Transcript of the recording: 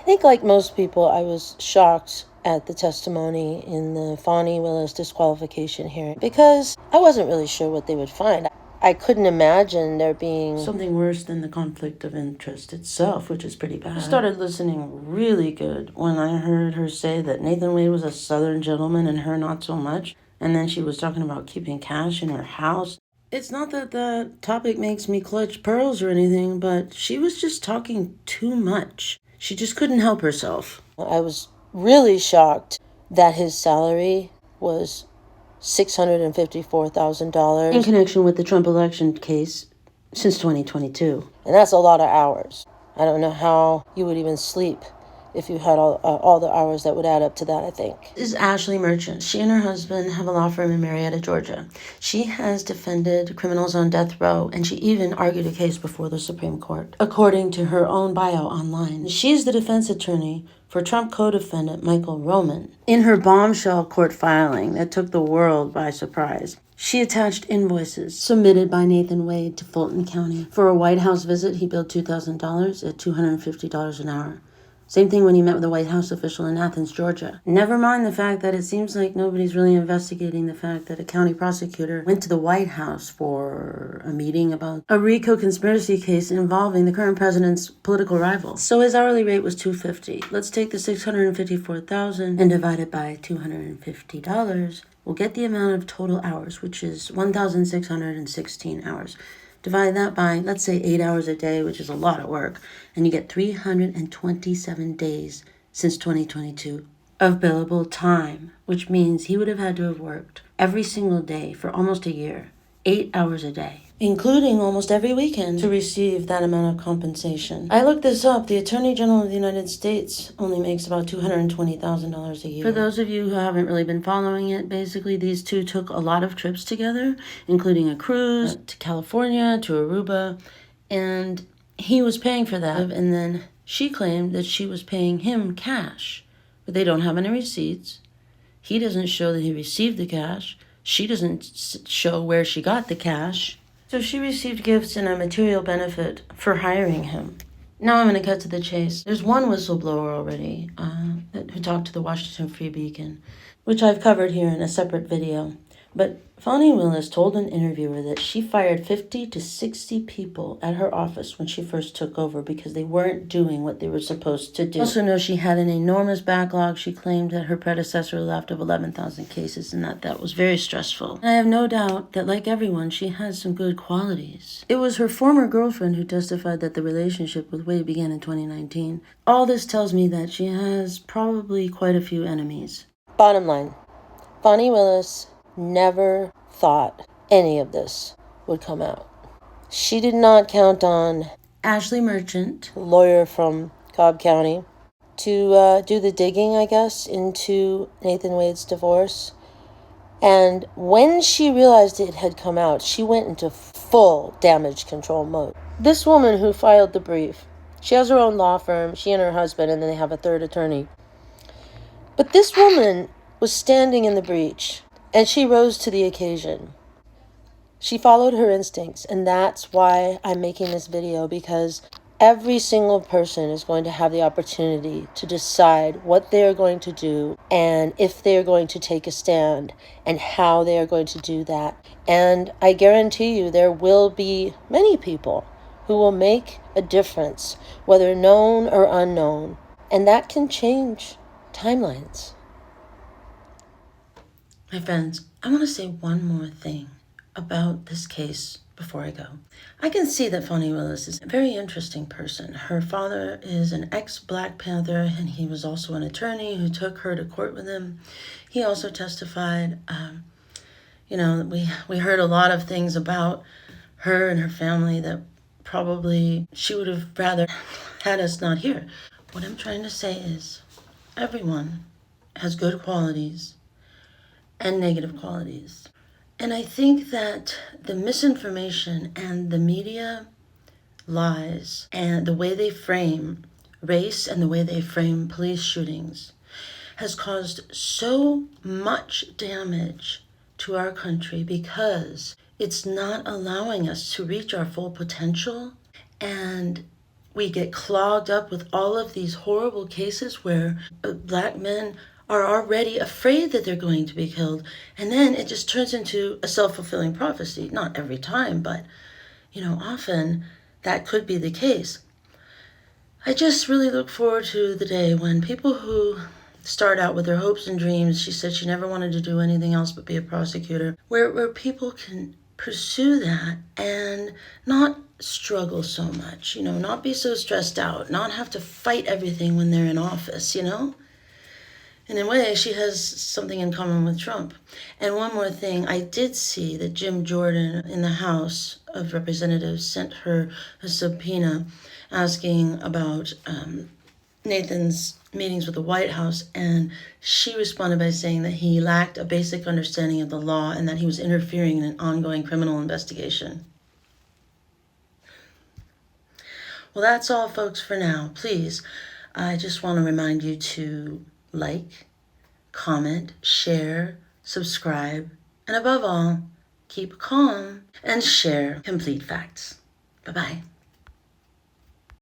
I think like most people, I was shocked at the testimony in the Fani Willis disqualification hearing because I wasn't really sure what they would find. I couldn't imagine there being something worse than the conflict of interest itself, which is pretty bad. I started listening really good when I heard her say that Nathan Wade was a Southern gentleman and her not so much. And then she was talking about keeping cash in her house. It's not that the topic makes me clutch pearls or anything, but she was just talking too much. She just couldn't help herself. I was really shocked that his salary was $654,000 in connection with the Trump election case since 2022. And that's a lot of hours. I don't know how you would even sleep if you had all the hours that would add up to that, I think. This is Ashley Merchant. She and her husband have a law firm in Marietta, Georgia. She has defended criminals on death row, and she even argued a case before the Supreme Court, according to her own bio online. She's the defense attorney for Trump co-defendant Michael Roman. In her bombshell court filing that took the world by surprise, she attached invoices submitted by Nathan Wade to Fulton County. For a White House visit, he billed $2,000 at $250 an hour. Same thing when he met with a White House official in Athens, Georgia. Never mind the fact that it seems like nobody's really investigating the fact that a county prosecutor went to the White House for a meeting about a RICO conspiracy case involving the current president's political rival. So his hourly rate was $250. Let's take the $654,000 and divide it by $250. We'll get the amount of total hours, which is 1,616 hours. Divide that by, let's say, 8 hours a day, which is a lot of work, and you get 327 days since 2022 of billable time, which means he would have had to have worked every single day for almost a year, 8 hours a day, including almost every weekend, to receive that amount of compensation. I looked this up. The Attorney General of the United States only makes about $220,000 a year. For those of you who haven't really been following it, basically these two took a lot of trips together, including a cruise to California, to Aruba, and he was paying for that. And then she claimed that she was paying him cash, but they don't have any receipts. He doesn't show that he received the cash. She doesn't show where she got the cash. So she received gifts and a material benefit for hiring him. Now I'm going to cut to the chase. There's one whistleblower already who talked to the Washington Free Beacon, which I've covered here in a separate video. But Fani Willis told an interviewer that she fired 50 to 60 people at her office when she first took over because they weren't doing what they were supposed to do. Also know she had an enormous backlog. She claimed that her predecessor left of 11,000 cases and that was very stressful. And I have no doubt that, like everyone, she has some good qualities. It was her former girlfriend who testified that the relationship with Wade began in 2019. All this tells me that she has probably quite a few enemies. Bottom line, Fani Willis never thought any of this would come out. She did not count on Ashley Merchant, a lawyer from Cobb County, to do the digging, I guess, into Nathan Wade's divorce. And when she realized it had come out, she went into full damage control mode. This woman who filed the brief, she has her own law firm, she and her husband, and then they have a third attorney. But this woman was standing in the breach, and she rose to the occasion. She followed her instincts, and that's why I'm making this video, because every single person is going to have the opportunity to decide what they are going to do and if they are going to take a stand and how they are going to do that. And I guarantee you there will be many people who will make a difference, whether known or unknown, and that can change timelines. My friends, I want to say one more thing about this case before I go. I can see that Fani Willis is a very interesting person. Her father is an ex-Black Panther, and he was also an attorney who took her to court with him. He also testified. We heard a lot of things about her and her family that probably she would have rather had us not hear. What I'm trying to say is everyone has good qualities and negative qualities. And I think that the misinformation and the media lies and the way they frame race and the way they frame police shootings has caused so much damage to our country because it's not allowing us to reach our full potential and we get clogged up with all of these horrible cases where black men are already afraid that they're going to be killed. And then it just turns into a self-fulfilling prophecy. Not every time, but, often that could be the case. I just really look forward to the day when people who start out with their hopes and dreams, she said she never wanted to do anything else but be a prosecutor, where people can pursue that and not struggle so much, not be so stressed out, not have to fight everything when they're in office, And in a way, she has something in common with Trump. And one more thing, I did see that Jim Jordan in the House of Representatives sent her a subpoena asking about Nathan's meetings with the White House, and she responded by saying that he lacked a basic understanding of the law and that he was interfering in an ongoing criminal investigation. Well, that's all, folks, for now. Please, I just want to remind you to like, comment, share, subscribe, and above all, keep calm and share complete facts. Bye-bye.